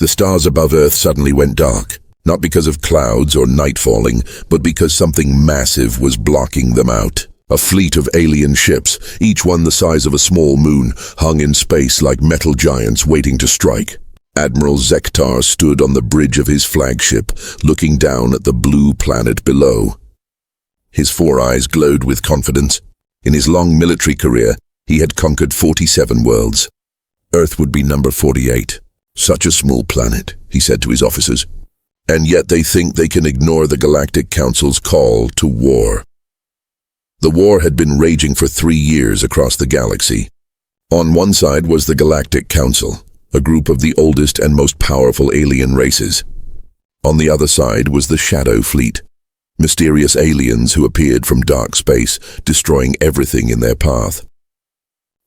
The stars above Earth suddenly went dark, not because of clouds or night falling, but because something massive was blocking them out. A fleet of alien ships, each one the size of a small moon, hung in space like metal giants waiting to strike. Admiral Zektar stood on the bridge of his flagship, looking down at the blue planet below. His four eyes glowed with confidence. In his long military career, he had conquered 47 worlds. Earth would be number 48. Such a small planet, he said to his officers. And yet they think they can ignore the Galactic Council's call to war. The war had been raging for 3 years across the galaxy. On one side was the Galactic Council, a group of the oldest and most powerful alien races. On the other side was the Shadow Fleet, mysterious aliens who appeared from dark space, destroying everything in their path.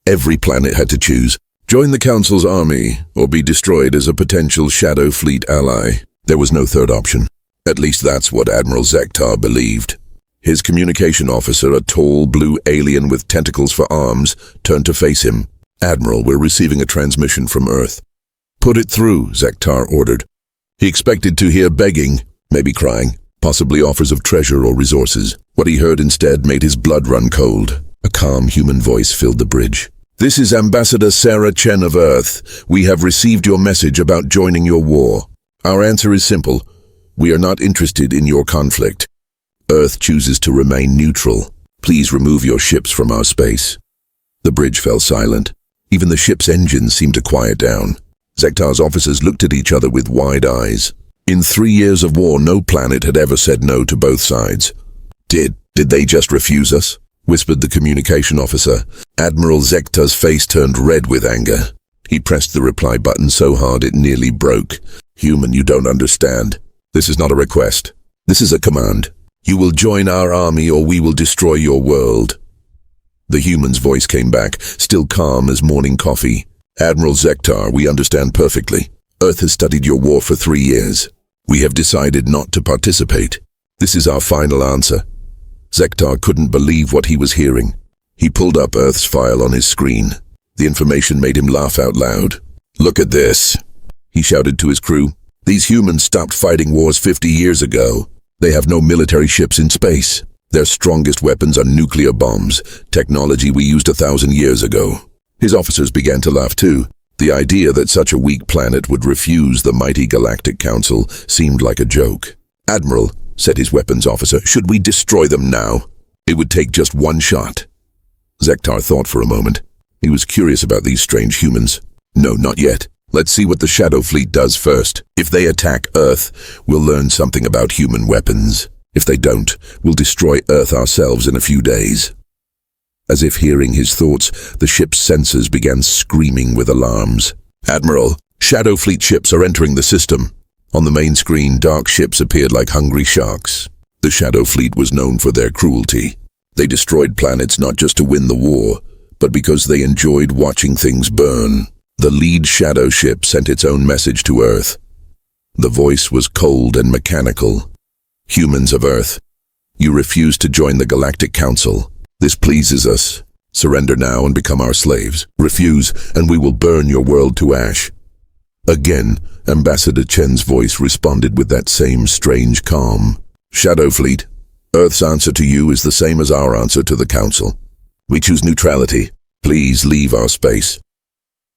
Every planet had to choose: join the Council's army or be destroyed as a potential Shadow Fleet ally. There was no third option. At least that's what Admiral Zektar believed. His communication officer, a tall blue alien with tentacles for arms, turned to face him. "Admiral, we're receiving a transmission from Earth." "Put it through," Zektar ordered. He expected to hear begging, maybe crying, possibly offers of treasure or resources. What he heard instead made his blood run cold. A calm human voice filled the bridge. "This is Ambassador Sarah Chen of Earth. We have received your message about joining your war. Our answer is simple. We are not interested in your conflict. Earth chooses to remain neutral. Please remove your ships from our space." The bridge fell silent. Even the ship's engines seemed to quiet down. Zektar's officers looked at each other with wide eyes. In 3 years of war, no planet had ever said no to both sides. Did they just refuse us?" whispered the communication officer. Admiral Zektar's face turned red with anger. He pressed the reply button so hard it nearly broke. "Human, you don't understand. This is not a request. This is a command. You will join our army or we will destroy your world." The human's voice came back, still calm as morning coffee. "Admiral Zektar, we understand perfectly. Earth has studied your war for 3 years. We have decided not to participate. This is our final answer." Zektar couldn't believe what he was hearing. He pulled up Earth's file on his screen. The information made him laugh out loud. "Look at this," he shouted to his crew. "These humans stopped fighting wars 50 years ago. They have no military ships in space. Their strongest weapons are nuclear bombs, technology we used 1,000 years ago." His officers began to laugh too. The idea that such a weak planet would refuse the mighty Galactic Council seemed like a joke. "Admiral," said his weapons officer, "should we destroy them now? It would take just one shot." Zektar thought for a moment. He was curious about these strange humans. "No, not yet. Let's see what the Shadow Fleet does first. If they attack Earth, we'll learn something about human weapons. If they don't, we'll destroy Earth ourselves in a few days." As if hearing his thoughts, the ship's sensors began screaming with alarms. "Admiral, Shadow Fleet ships are entering the system." On the main screen, dark ships appeared like hungry sharks. The Shadow Fleet was known for their cruelty. They destroyed planets not just to win the war, but because they enjoyed watching things burn. The lead Shadow ship sent its own message to Earth. The voice was cold and mechanical. "Humans of Earth, you refuse to join the Galactic Council. This pleases us. Surrender now and become our slaves. Refuse, and we will burn your world to ash." Again, Ambassador Chen's voice responded with that same strange calm. "Shadow Fleet, Earth's answer to you is the same as our answer to the Council. We choose neutrality. Please leave our space."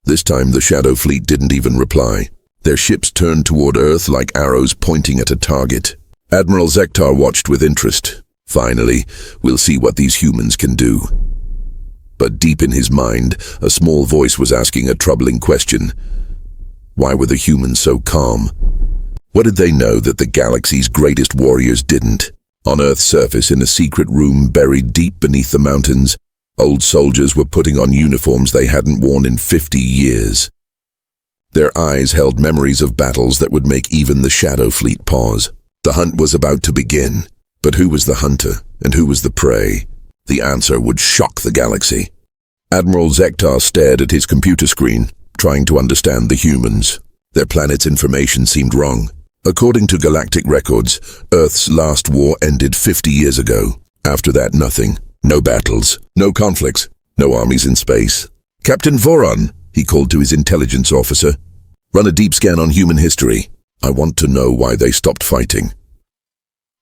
This time the Shadow Fleet didn't even reply. Their ships turned toward Earth like arrows pointing at a target. Admiral Zektar watched with interest. Finally, we'll see what these humans can do. But deep in his mind, a small voice was asking a troubling question. Why were the humans so calm? What did they know that the galaxy's greatest warriors didn't? On Earth's surface, in a secret room buried deep beneath the mountains, old soldiers were putting on uniforms they hadn't worn in 50 years. Their eyes held memories of battles that would make even the Shadow Fleet pause. The hunt was about to begin. But who was the hunter and who was the prey? The answer would shock the galaxy. Admiral Zektar stared at his computer screen, trying to understand the humans. Their planet's information seemed wrong. According to galactic records, Earth's last war ended 50 years ago. After that, nothing. No battles, no conflicts, no armies in space. "Captain Voron," he called to his intelligence officer. Run a deep scan on human history. I want to know why they stopped fighting.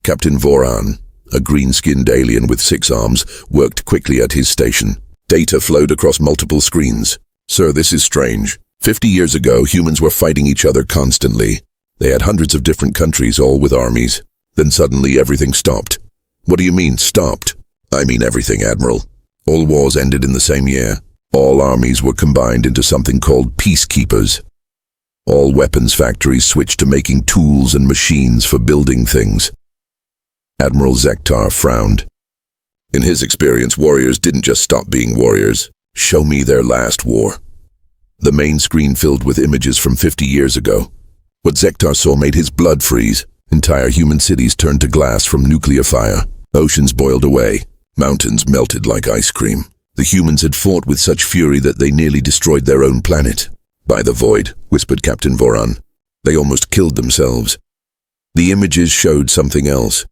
Captain Voran, a green-skinned alien with 6 arms, worked quickly at his station. Data flowed across multiple screens. Sir, this is strange. 50 years ago, humans were fighting each other constantly. They had hundreds of different countries, all with armies. Then suddenly everything stopped. What do you mean, stopped? I mean everything, Admiral. All wars ended in the same year. All armies were combined into something called peacekeepers. All weapons factories switched to making tools and machines for building things. Admiral Zektar frowned. In his experience, warriors didn't just stop being warriors. Show me their last war. The main screen filled with images from 50 years ago. What Zektar saw made his blood freeze. Entire human cities turned to glass from nuclear fire. Oceans boiled away. Mountains melted like ice cream. The humans had fought with such fury that they nearly destroyed their own planet. By the void, whispered Captain Voran. They almost killed themselves. The images showed something else.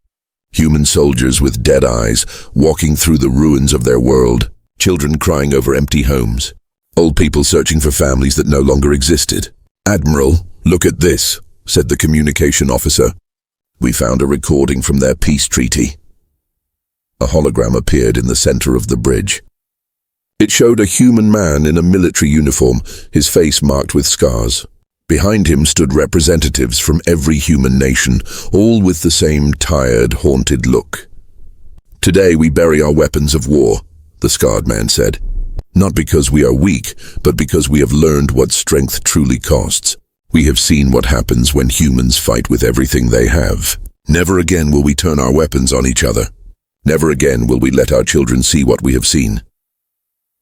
Human soldiers with dead eyes, walking through the ruins of their world. Children crying over empty homes. Old people searching for families that no longer existed. Admiral, look at this, said the communication officer. We found a recording from their peace treaty. A hologram appeared in the center of the bridge. It showed a human man in a military uniform, his face marked with scars. Behind him stood representatives from every human nation, all with the same tired, haunted look. Today we bury our weapons of war, the scarred man said. Not because we are weak, but because we have learned what strength truly costs. We have seen what happens when humans fight with everything they have. Never again will we turn our weapons on each other. Never again will we let our children see what we have seen.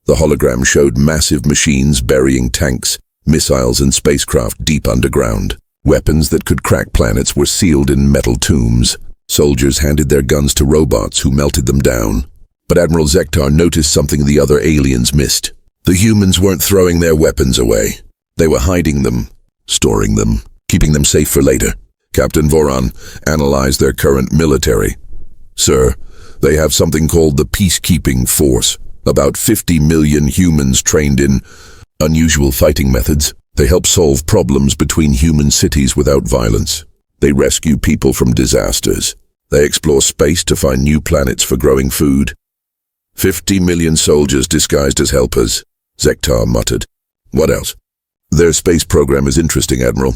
The hologram showed massive machines burying tanks, missiles and spacecraft deep underground. Weapons that could crack planets were sealed in metal tombs. Soldiers handed their guns to robots who melted them down. But Admiral Zektar noticed something the other aliens missed. The humans weren't throwing their weapons away. They were hiding them, storing them, keeping them safe for later. Captain Voran analyzed their current military. Sir, they have something called the Peacekeeping Force. About 50 million humans trained in unusual fighting methods. They help solve problems between human cities without violence. They rescue people from disasters. They explore space to find new planets for growing food. 50 million soldiers disguised as helpers, Zektar muttered. What else? Their space program is interesting, Admiral.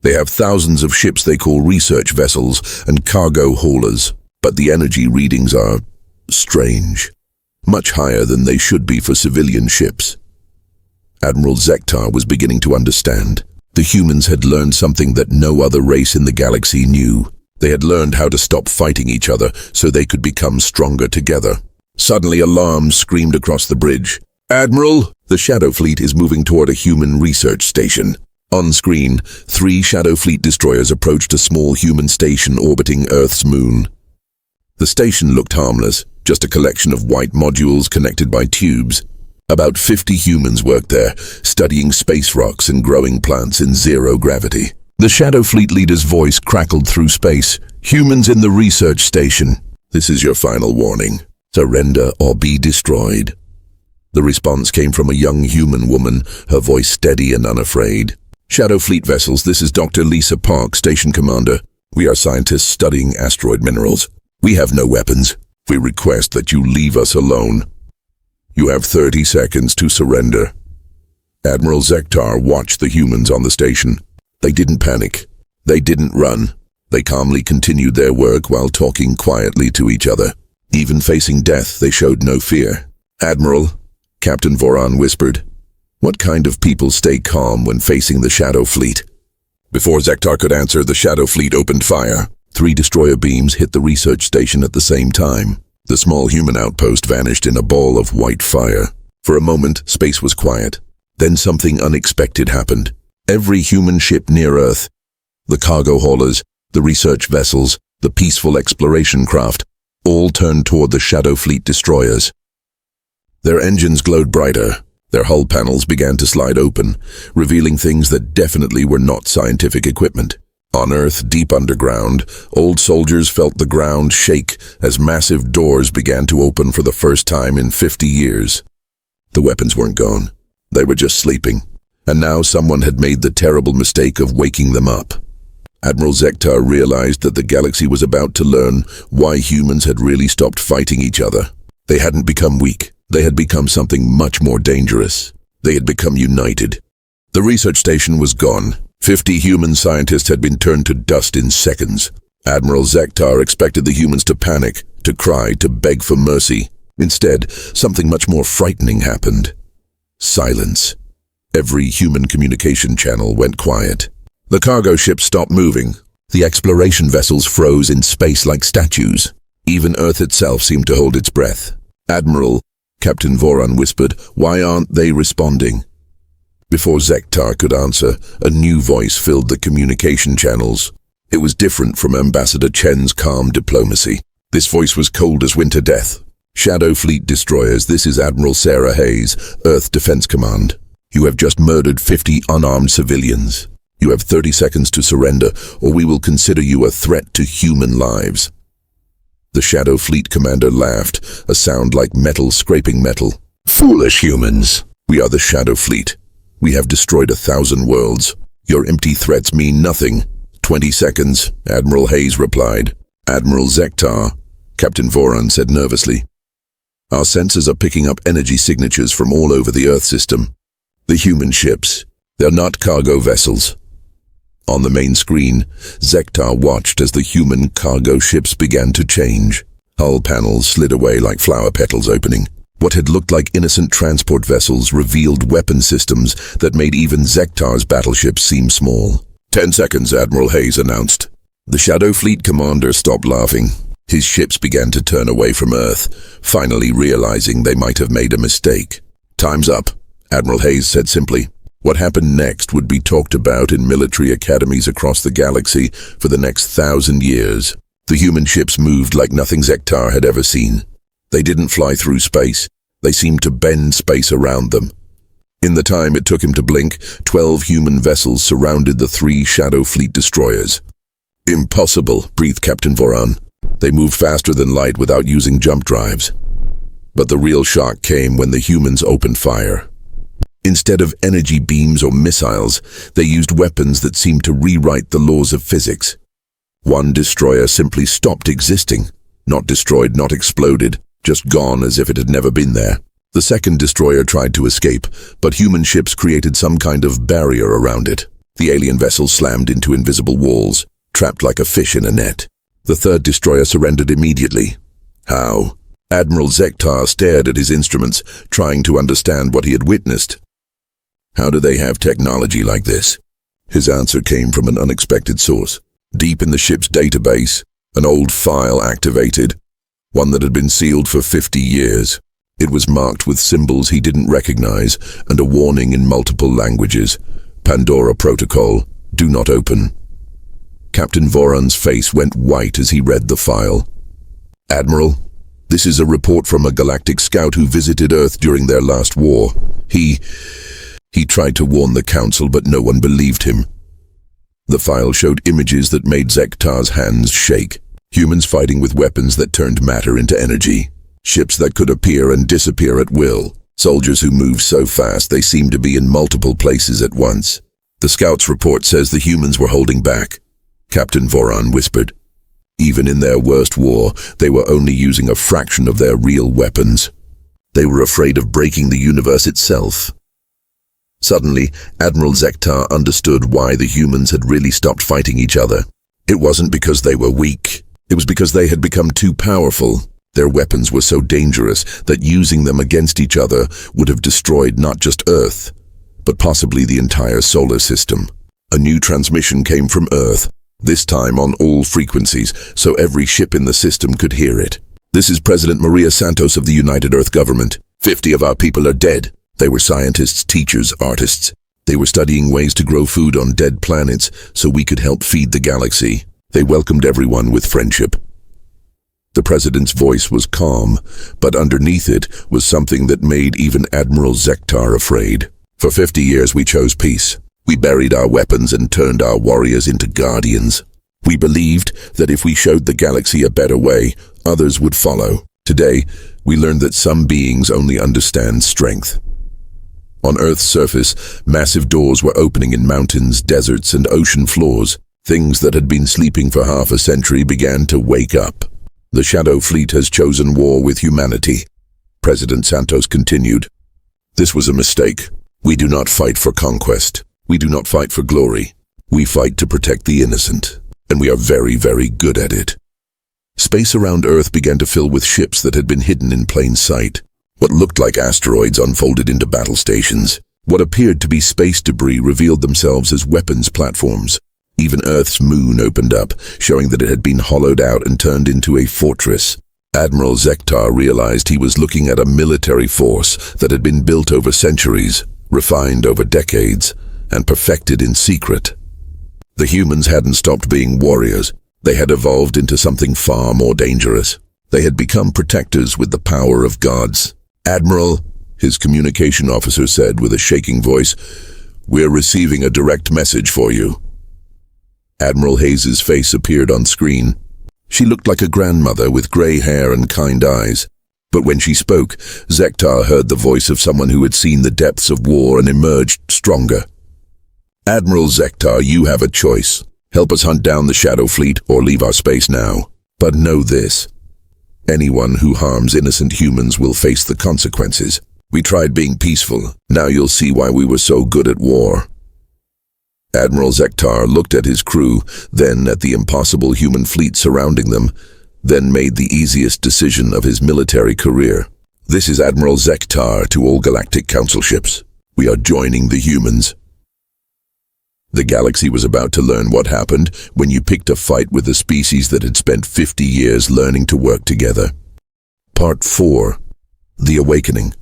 They have thousands of ships they call research vessels and cargo haulers, but the energy readings are strange. Much higher than they should be for civilian ships. Admiral Zektar was beginning to understand. The humans had learned something that no other race in the galaxy knew. They had learned how to stop fighting each other so they could become stronger together. Suddenly alarms screamed across the bridge. Admiral, the Shadow Fleet is moving toward a human research station. On screen, 3 Shadow Fleet destroyers approached a small human station orbiting Earth's moon. The station looked harmless, just a collection of white modules connected by tubes. About 50 humans worked there, studying space rocks and growing plants in zero gravity. The Shadow Fleet leader's voice crackled through space. Humans in the research station. This is your final warning. Surrender or be destroyed. The response came from a young human woman, her voice steady and unafraid. Shadow Fleet vessels, this is Dr. Lisa Park, Station Commander. We are scientists studying asteroid minerals. We have no weapons. We request that you leave us alone. You have 30 seconds to surrender. Admiral Zektar watched the humans on the station. They didn't panic. They didn't run. They calmly continued their work while talking quietly to each other. Even facing death, they showed no fear. Admiral, Captain Voran whispered, what kind of people stay calm when facing the Shadow Fleet? Before Zektar could answer, the Shadow Fleet opened fire. 3 destroyer beams hit the research station at the same time. The small human outpost vanished in a ball of white fire. For a moment, space was quiet. Then something unexpected happened. Every human ship near Earth, the cargo haulers, the research vessels, the peaceful exploration craft, all turned toward the Shadow Fleet destroyers. Their engines glowed brighter. Their hull panels began to slide open, revealing things that definitely were not scientific equipment. On Earth, deep underground, old soldiers felt the ground shake as massive doors began to open for the first time in 50 years. The weapons weren't gone. They were just sleeping. And now someone had made the terrible mistake of waking them up. Admiral Zektar realized that the galaxy was about to learn why humans had really stopped fighting each other. They hadn't become weak. They had become something much more dangerous. They had become united. The research station was gone. 50 human scientists had been turned to dust in seconds. Admiral Zektar expected the humans to panic, to cry, to beg for mercy. Instead, something much more frightening happened. Silence. Every human communication channel went quiet. The cargo ships stopped moving. The exploration vessels froze in space like statues. Even Earth itself seemed to hold its breath. "Admiral," Captain Voron whispered, "why aren't they responding?" Before Zektar could answer, a new voice filled the communication channels. It was different from Ambassador Chen's calm diplomacy. This voice was cold as winter death. "Shadow Fleet destroyers, this is Admiral Sarah Hayes, Earth Defense Command. You have just murdered 50 unarmed civilians. You have 30 seconds to surrender, or we will consider you a threat to human lives." The Shadow Fleet commander laughed, a sound like metal scraping metal. "Foolish humans. We are the Shadow Fleet. We have destroyed 1,000 worlds. Your empty threats mean nothing." 20 seconds, Admiral Hayes replied. "Admiral Zektar," Captain Voron said nervously. "Our sensors are picking up energy signatures from all over the Earth system. The human ships, they're not cargo vessels." On the main screen, Zektar watched as the human cargo ships began to change. Hull panels slid away like flower petals opening. What had looked like innocent transport vessels revealed weapon systems that made even Zektar's battleships seem small. 10 seconds, Admiral Hayes announced. The Shadow Fleet commander stopped laughing. His ships began to turn away from Earth, finally realizing they might have made a mistake. "Time's up," Admiral Hayes said simply. What happened next would be talked about in military academies across the galaxy for the next 1,000 years. The human ships moved like nothing Zektar had ever seen. They didn't fly through space. They seemed to bend space around them. In the time it took him to blink, 12 human vessels surrounded the 3 Shadow Fleet destroyers. "Impossible," breathed Captain Voron. They moved faster than light without using jump drives. But the real shock came when the humans opened fire. Instead of energy beams or missiles, they used weapons that seemed to rewrite the laws of physics. One destroyer simply stopped existing. Not destroyed, not exploded, just gone as if it had never been there. The second destroyer tried to escape, but human ships created some kind of barrier around it. The alien vessel slammed into invisible walls, trapped like a fish in a net. The third destroyer surrendered immediately. How? Admiral Zektar stared at his instruments, trying to understand what he had witnessed. How do they have technology like this? His answer came from an unexpected source. Deep in the ship's database, an old file activated, one that had been sealed for 50 years. It was marked with symbols he didn't recognize and a warning in multiple languages. Pandora Protocol, do not open. Captain Voron's face went white as he read the file. "Admiral, this is a report from a galactic scout who visited Earth during their last war. He tried to warn the Council, but no one believed him." The file showed images that made Zektar's hands shake. Humans fighting with weapons that turned matter into energy. Ships that could appear and disappear at will. Soldiers who moved so fast they seemed to be in multiple places at once. "The scout's report says the humans were holding back," Captain Voron whispered. "Even in their worst war, they were only using a fraction of their real weapons. They were afraid of breaking the universe itself." Suddenly, Admiral Zektar understood why the humans had really stopped fighting each other. It wasn't because they were weak. It was because they had become too powerful. Their weapons were so dangerous that using them against each other would have destroyed not just Earth, but possibly the entire solar system. A new transmission came from Earth, this time on all frequencies, so every ship in the system could hear it. "This is President Maria Santos of the United Earth Government. 50 of our people are dead. They were scientists, teachers, artists. They were studying ways to grow food on dead planets so we could help feed the galaxy. They welcomed everyone with friendship." The president's voice was calm, but underneath it was something that made even Admiral Zektar afraid. "For 50 years we chose peace. We buried our weapons and turned our warriors into guardians. We believed that if we showed the galaxy a better way, others would follow. Today, we learned that some beings only understand strength. On Earth's surface, massive doors were opening in mountains, deserts, and ocean floors. Things that had been sleeping for half a century began to wake up. The Shadow Fleet has chosen war with humanity. President Santos continued. This was a mistake. We do not fight for conquest. We do not fight for glory. We fight to protect the innocent. And we are very, very good at it. Space around Earth began to fill with ships that had been hidden in plain sight. What looked like asteroids unfolded into battle stations. What appeared to be space debris revealed themselves as weapons platforms. Even Earth's moon opened up, showing that it had been hollowed out and turned into a fortress. Admiral Zektar realized he was looking at a military force that had been built over centuries, refined over decades, and perfected in secret. The humans hadn't stopped being warriors. They had evolved into something far more dangerous. They had become protectors with the power of gods. Admiral, his communication officer said with a shaking voice, "We're receiving a direct message for you." Admiral Hayes's face appeared on screen. She looked like a grandmother with gray hair and kind eyes. But when she spoke, Zektar heard the voice of someone who had seen the depths of war and emerged stronger. "Admiral Zektar, you have a choice. Help us hunt down the Shadow Fleet or leave our space now. But know this. Anyone who harms innocent humans will face the consequences. We tried being peaceful. Now you'll see why we were so good at war." Admiral Zektar looked at his crew, then at the impossible human fleet surrounding them, then made the easiest decision of his military career. "This is Admiral Zektar to all Galactic Council ships. We are joining the humans." The galaxy was about to learn what happened when you picked a fight with a species that had spent 50 years learning to work together. Part 4. The Awakening.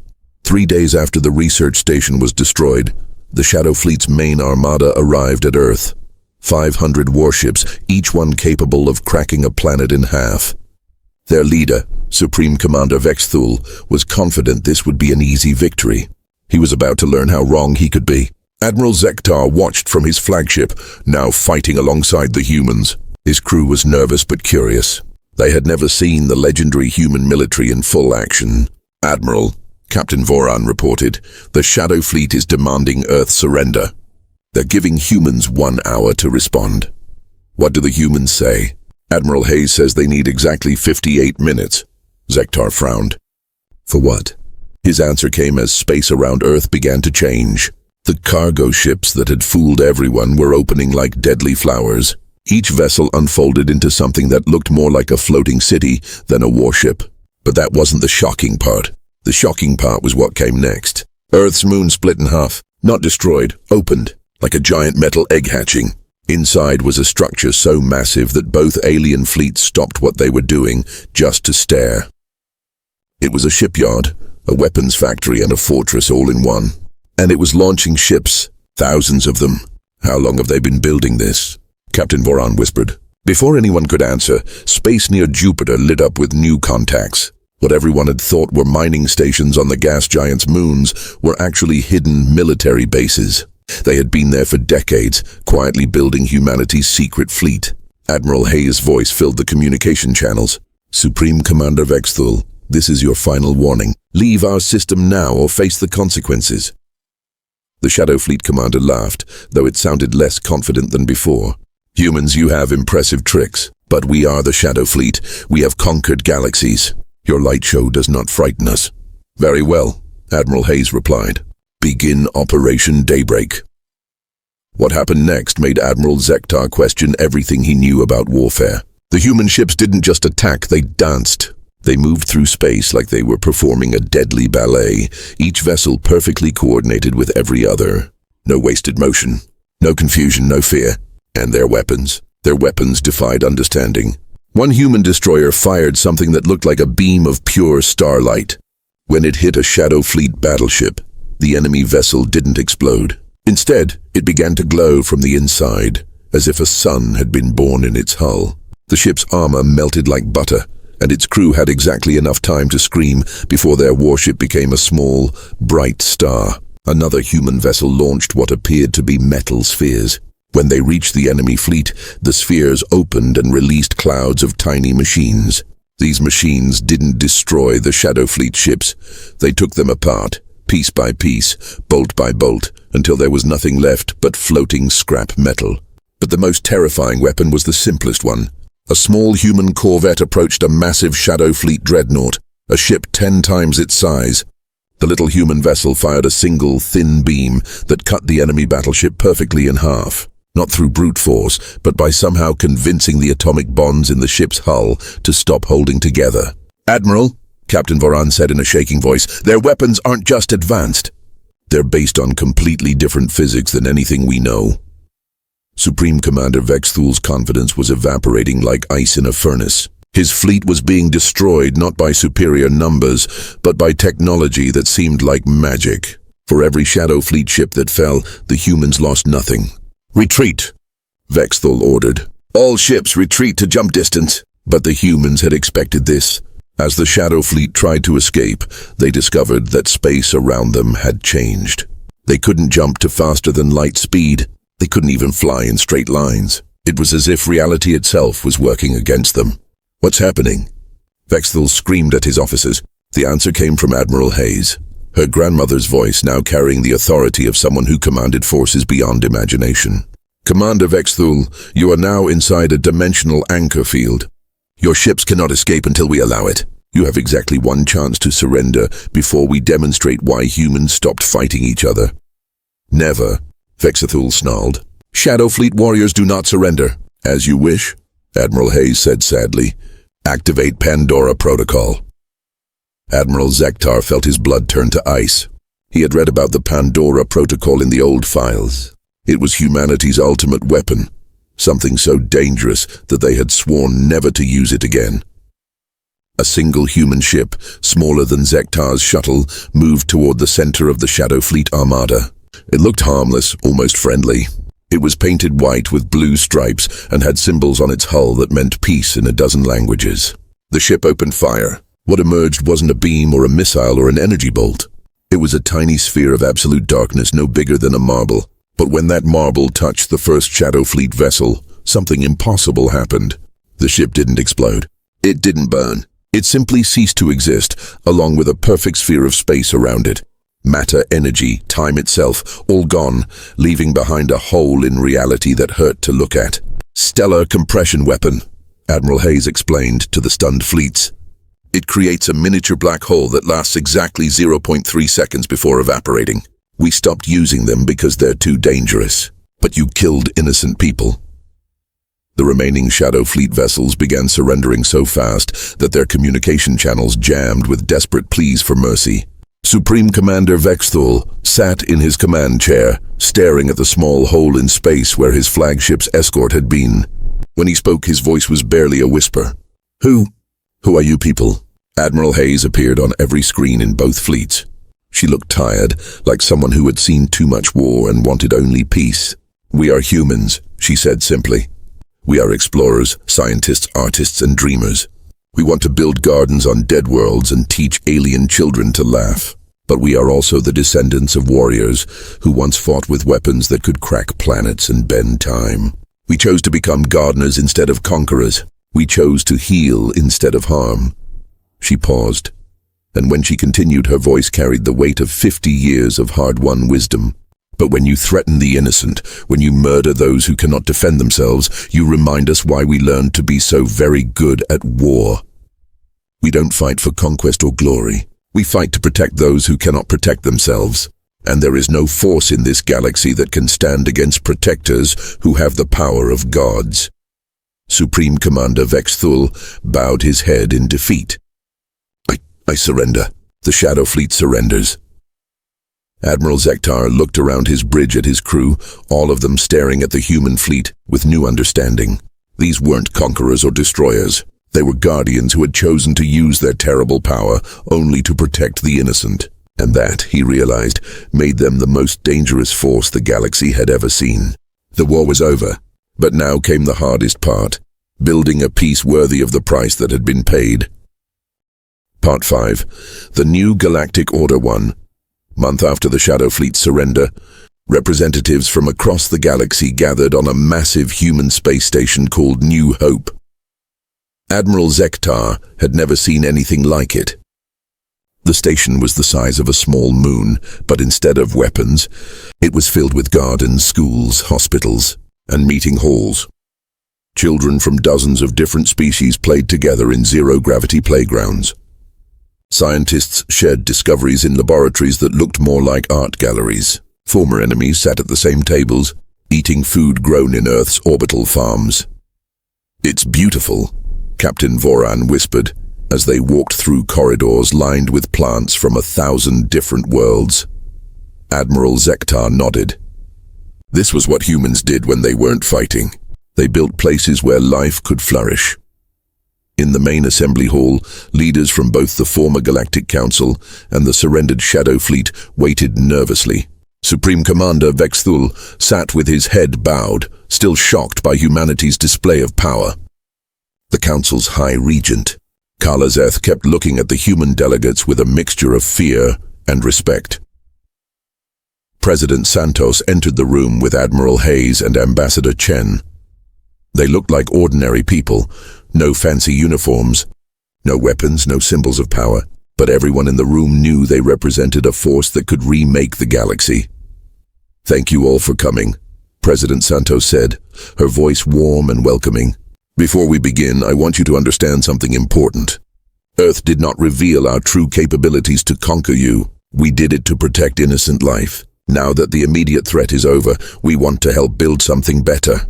3 days after the research station was destroyed, the Shadow Fleet's main armada arrived at Earth. 500 warships, each one capable of cracking a planet in half. Their leader, Supreme Commander Vexthul, was confident this would be an easy victory. He was about to learn how wrong he could be. Admiral Zektar watched from his flagship, now fighting alongside the humans. His crew was nervous but curious. They had never seen the legendary human military in full action. "Admiral," Captain Voran reported, "the Shadow Fleet is demanding Earth's surrender. They're giving humans 1 hour to respond." "What do the humans say?" "Admiral Hayes says they need exactly 58 minutes. Zektar frowned. "For what?" His answer came as space around Earth began to change. The cargo ships that had fooled everyone were opening like deadly flowers. Each vessel unfolded into something that looked more like a floating city than a warship. But that wasn't the shocking part. The shocking part was what came next. Earth's moon split in half, not destroyed, opened, like a giant metal egg hatching. Inside was a structure so massive that both alien fleets stopped what they were doing just to stare. It was a shipyard, a weapons factory, and a fortress all in one. And it was launching ships, thousands of them. "How long have they been building this?" Captain Voran whispered. Before anyone could answer, space near Jupiter lit up with new contacts. What everyone had thought were mining stations on the gas giant's moons were actually hidden military bases. They had been there for decades, quietly building humanity's secret fleet. Admiral Hayes' voice filled the communication channels. "Supreme Commander Vexthul, this is your final warning. Leave our system now or face the consequences." The Shadow Fleet commander laughed, though it sounded less confident than before. "Humans, you have impressive tricks, but we are the Shadow Fleet. We have conquered galaxies. Your light show does not frighten us." "Very well," Admiral Hayes replied. "Begin Operation Daybreak." What happened next made Admiral Zektar question everything he knew about warfare. The human ships didn't just attack, they danced. They moved through space like they were performing a deadly ballet, each vessel perfectly coordinated with every other. No wasted motion, no confusion, no fear. And their weapons defied understanding. One human destroyer fired something that looked like a beam of pure starlight. When it hit a Shadow Fleet battleship, the enemy vessel didn't explode. Instead, it began to glow from the inside, as if a sun had been born in its hull. The ship's armor melted like butter, and its crew had exactly enough time to scream before their warship became a small, bright star. Another human vessel launched what appeared to be metal spheres. When they reached the enemy fleet, the spheres opened and released clouds of tiny machines. These machines didn't destroy the Shadow Fleet ships. They took them apart, piece by piece, bolt by bolt, until there was nothing left but floating scrap metal. But the most terrifying weapon was the simplest one. A small human corvette approached a massive Shadow Fleet dreadnought, a ship 10 times its size. The little human vessel fired a single, thin beam that cut the enemy battleship perfectly in half. Not through brute force, but by somehow convincing the atomic bonds in the ship's hull to stop holding together. "Admiral," Captain Voran said in a shaking voice, "their weapons aren't just advanced. They're based on completely different physics than anything we know." Supreme Commander Vexthul's confidence was evaporating like ice in a furnace. His fleet was being destroyed not by superior numbers, but by technology that seemed like magic. For every Shadow Fleet ship that fell, the humans lost nothing. "Retreat," Vexthul ordered. "All ships retreat to jump distance." But the humans had expected this. As the Shadow Fleet tried to escape, they discovered that space around them had changed. They couldn't jump to faster than light speed. They couldn't even fly in straight lines. It was as if reality itself was working against them. "What's happening?" Vexthul screamed at his officers. The answer came from Admiral Hayes, her grandmother's voice now carrying the authority of someone who commanded forces beyond imagination. "Commander Vexthul, you are now inside a dimensional anchor field. Your ships cannot escape until we allow it. You have exactly one chance to surrender before we demonstrate why humans stopped fighting each other." "Never," Vexthul snarled. "Shadow Fleet warriors do not surrender." "As you wish," Admiral Hayes said sadly. "Activate Pandora Protocol." Admiral Zektar felt his blood turn to ice. He had read about the Pandora Protocol in the old files. It was humanity's ultimate weapon, something so dangerous that they had sworn never to use it again. A single human ship, smaller than Zektar's shuttle, moved toward the center of the Shadow Fleet armada. It looked harmless, almost friendly. It was painted white with blue stripes and had symbols on its hull that meant peace in a dozen languages. The ship opened fire. What emerged wasn't a beam or a missile or an energy bolt. It was a tiny sphere of absolute darkness no bigger than a marble. But when that marble touched the first Shadow Fleet vessel, something impossible happened. The ship didn't explode. It didn't burn. It simply ceased to exist, along with a perfect sphere of space around it. Matter, energy, time itself, all gone, leaving behind a hole in reality that hurt to look at. "Stellar compression weapon," Admiral Hayes explained to the stunned fleets. "It creates a miniature black hole that lasts exactly 0.3 seconds before evaporating. We stopped using them because they're too dangerous. But you killed innocent people." The remaining Shadow Fleet vessels began surrendering so fast that their communication channels jammed with desperate pleas for mercy. Supreme Commander Vexthul sat in his command chair, staring at the small hole in space where his flagship's escort had been. When he spoke, his voice was barely a whisper. Who are you people?" Admiral Hayes appeared on every screen in both fleets. She looked tired, like someone who had seen too much war and wanted only peace. "We are humans," she said simply. "We are explorers, scientists, artists, and dreamers. We want to build gardens on dead worlds and teach alien children to laugh. But we are also the descendants of warriors who once fought with weapons that could crack planets and bend time. We chose to become gardeners instead of conquerors. We chose to heal instead of harm." She paused, and when she continued, her voice carried the weight of 50 years of hard-won wisdom. "But when you threaten the innocent, when you murder those who cannot defend themselves, you remind us why we learned to be so very good at war. We don't fight for conquest or glory. We fight to protect those who cannot protect themselves. And there is no force in this galaxy that can stand against protectors who have the power of gods." Supreme Commander Vexthul bowed his head in defeat. I surrender. The Shadow Fleet surrenders." Admiral Zektar looked around his bridge at his crew, all of them staring at the human fleet with new understanding. These weren't conquerors or destroyers. They were guardians who had chosen to use their terrible power only to protect the innocent. And that, he realized, made them the most dangerous force the galaxy had ever seen. The war was over, but now came the hardest part, building a peace worthy of the price that had been paid. Part 5. The New Galactic Order 1. Month after the Shadow Fleet's surrender, representatives from across the galaxy gathered on a massive human space station called New Hope. Admiral Zektar had never seen anything like it. The station was the size of a small moon, but instead of weapons, it was filled with gardens, schools, hospitals, and meeting halls. Children from dozens of different species played together in zero-gravity playgrounds. Scientists shared discoveries in laboratories that looked more like art galleries. Former enemies sat at the same tables, eating food grown in Earth's orbital farms. "It's beautiful," Captain Voran whispered, as they walked through corridors lined with plants from 1,000 different worlds. Admiral Zektar nodded. This was what humans did when they weren't fighting. They built places where life could flourish. In the main assembly hall, leaders from both the former Galactic Council and the surrendered Shadow Fleet waited nervously. Supreme Commander Vexthul sat with his head bowed, still shocked by humanity's display of power. The Council's High Regent, Kalazeth, kept looking at the human delegates with a mixture of fear and respect. President Santos entered the room with Admiral Hayes and Ambassador Chen. They looked like ordinary people, no fancy uniforms, no weapons, no symbols of power, but everyone in the room knew they represented a force that could remake the galaxy. "Thank you all for coming," President Santos said, her voice warm and welcoming. "Before we begin, I want you to understand something important. Earth did not reveal our true capabilities to conquer you. We did it to protect innocent life. Now that the immediate threat is over, we want to help build something better."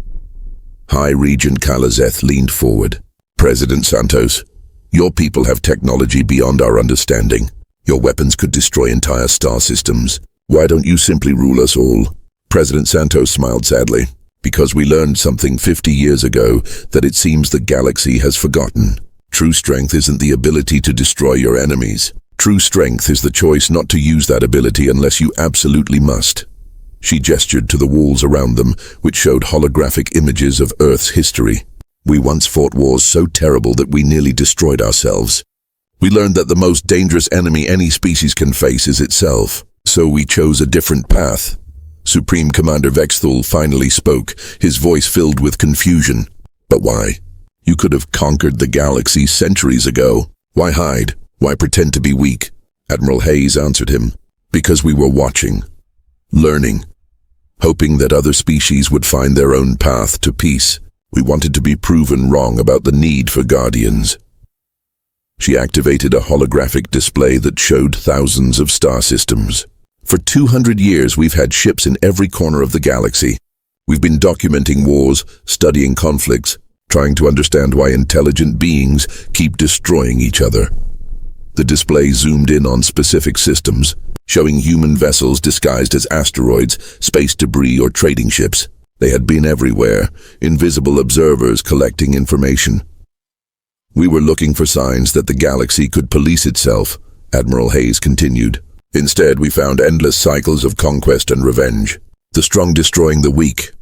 High Regent Kalazeth leaned forward. "President Santos, your people have technology beyond our understanding. Your weapons could destroy entire star systems. Why don't you simply rule us all?" President Santos smiled sadly. "Because we learned something 50 years ago that it seems the galaxy has forgotten. True strength isn't the ability to destroy your enemies. True strength is the choice not to use that ability unless you absolutely must." She gestured to the walls around them, which showed holographic images of Earth's history. "We once fought wars so terrible that we nearly destroyed ourselves. We learned that the most dangerous enemy any species can face is itself. So we chose a different path." Supreme Commander Vexthul finally spoke, his voice filled with confusion. "But why? You could have conquered the galaxy centuries ago. Why hide? Why pretend to be weak?" Admiral Hayes answered him. "Because we were watching, learning, hoping that other species would find their own path to peace. We wanted to be proven wrong about the need for guardians." She activated a holographic display that showed thousands of star systems. "For 200 years, we've had ships in every corner of the galaxy. We've been documenting wars, studying conflicts, trying to understand why intelligent beings keep destroying each other." The display zoomed in on specific systems, showing human vessels disguised as asteroids, space debris, or trading ships. They had been everywhere, invisible observers collecting information. "We were looking for signs that the galaxy could police itself," Admiral Hayes continued. "Instead, we found endless cycles of conquest and revenge. The strong destroying the weak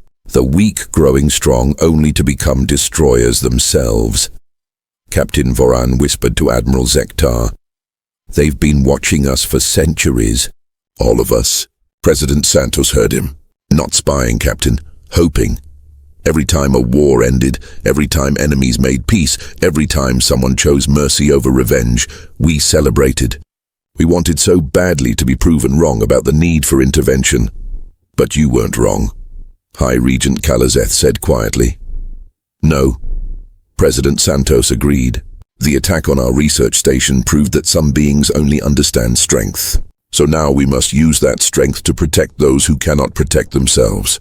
growing strong only to become destroyers themselves." Captain Voran whispered to Admiral Zektar. "They've been watching us for centuries." "All of us." President Santos heard him. "Not spying, Captain. Hoping. Every time a war ended, every time enemies made peace, every time someone chose mercy over revenge, we celebrated. We wanted so badly to be proven wrong about the need for intervention. But you weren't wrong," High Regent Kalazeth said quietly. "No." President Santos agreed. "The attack on our research station proved that some beings only understand strength. So now we must use that strength to protect those who cannot protect themselves."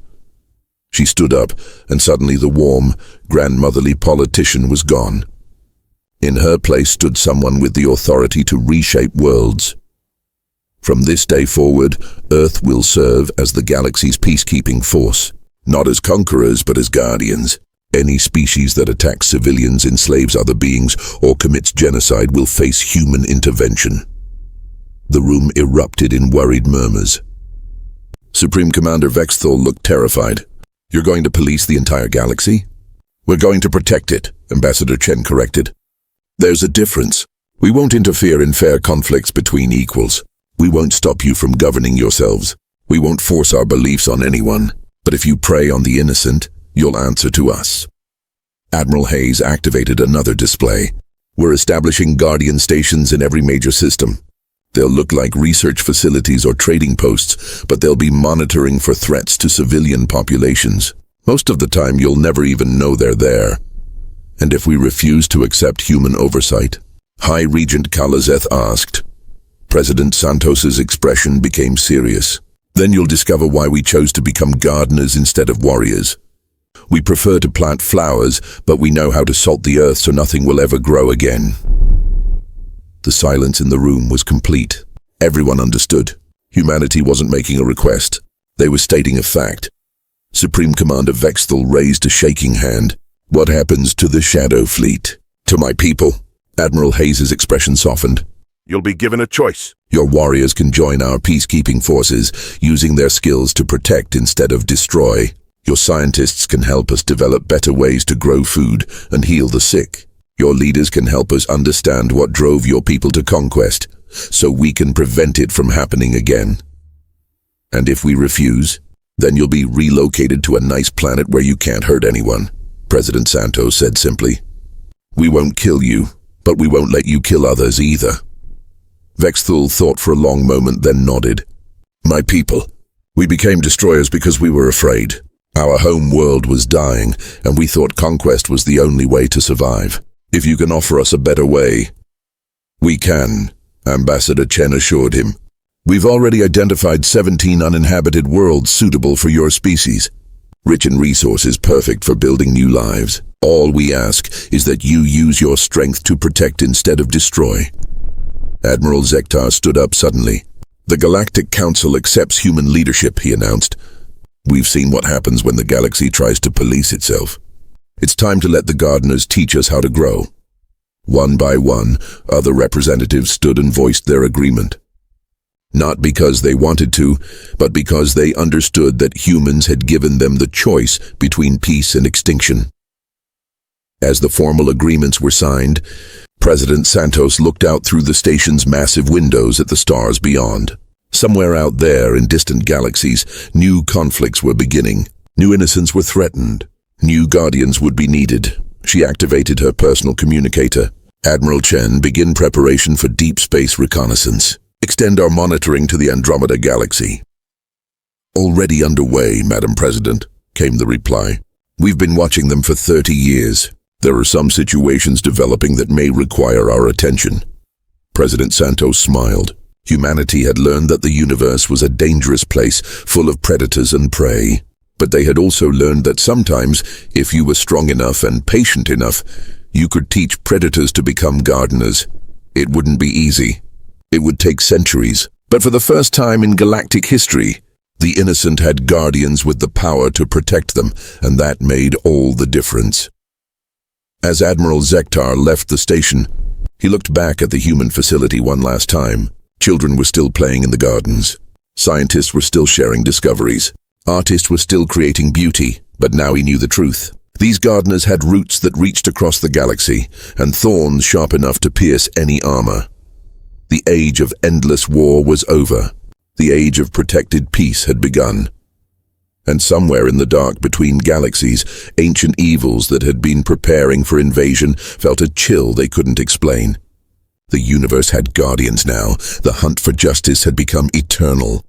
She stood up, and suddenly the warm, grandmotherly politician was gone. In her place stood someone with the authority to reshape worlds. "From this day forward, Earth will serve as the galaxy's peacekeeping force, not as conquerors but as guardians. Any species that attacks civilians, enslaves other beings, or commits genocide will face human intervention." The room erupted in worried murmurs. Supreme Commander Vexthul looked terrified. "You're going to police the entire galaxy?" "We're going to protect it," Ambassador Chen corrected. "There's a difference. We won't interfere in fair conflicts between equals. We won't stop you from governing yourselves. We won't force our beliefs on anyone. But if you prey on the innocent, you'll answer to us." Admiral Hayes activated another display. "We're establishing guardian stations in every major system. They'll look like research facilities or trading posts, but they'll be monitoring for threats to civilian populations. Most of the time, you'll never even know they're there. And if we refuse to accept human oversight? High Regent Kalazeth asked. President Santos's expression became serious. Then you'll discover why we chose to become gardeners instead of warriors. We prefer to plant flowers, but we know how to salt the earth so nothing will ever grow again. The silence in the room was complete. Everyone understood. Humanity wasn't making a request. They were stating a fact. Supreme Commander Vexthal raised a shaking hand. What happens to the Shadow Fleet? To my people? Admiral Hayes' expression softened. You'll be given a choice. Your warriors can join our peacekeeping forces, using their skills to protect instead of destroy. Your scientists can help us develop better ways to grow food and heal the sick. Your leaders can help us understand what drove your people to conquest, so we can prevent it from happening again. And if we refuse, then you'll be relocated to a nice planet where you can't hurt anyone, President Santos said simply. We won't kill you, but we won't let you kill others either. Vexthal thought for a long moment, then nodded. My people, we became destroyers because we were afraid. Our home world was dying, and we thought conquest was the only way to survive. If you can offer us a better way, we can, Ambassador Chen assured him. We've already identified 17 uninhabited worlds suitable for your species, rich in resources perfect for building new lives. All we ask is that you use your strength to protect instead of destroy. Admiral Zektar stood up suddenly. The Galactic Council accepts human leadership, he announced. We've seen what happens when the galaxy tries to police itself. It's time to let the gardeners teach us how to grow. One by one, other representatives stood and voiced their agreement. Not because they wanted to, but because they understood that humans had given them the choice between peace and extinction. As the formal agreements were signed, President Santos looked out through the station's massive windows at the stars beyond. Somewhere out there in distant galaxies, new conflicts were beginning. New innocents were threatened. New guardians would be needed. She activated her personal communicator. Admiral Chen, begin preparation for deep space reconnaissance. Extend our monitoring to the Andromeda Galaxy. Already underway, Madam President, came the reply. We've been watching them for 30 years. There are some situations developing that may require our attention. President Santos smiled. Humanity had learned that the universe was a dangerous place, full of predators and prey. But they had also learned that sometimes, if you were strong enough and patient enough, you could teach predators to become gardeners. It wouldn't be easy. It would take centuries. But for the first time in galactic history, the innocent had guardians with the power to protect them, and that made all the difference. As Admiral Zektar left the station, he looked back at the human facility one last time. Children were still playing in the gardens. Scientists were still sharing discoveries. Artists were still creating beauty, but now he knew the truth. These gardeners had roots that reached across the galaxy, and thorns sharp enough to pierce any armor. The age of endless war was over. The age of protected peace had begun. And somewhere in the dark between galaxies, ancient evils that had been preparing for invasion felt a chill they couldn't explain. The universe had guardians now. The hunt for justice had become eternal.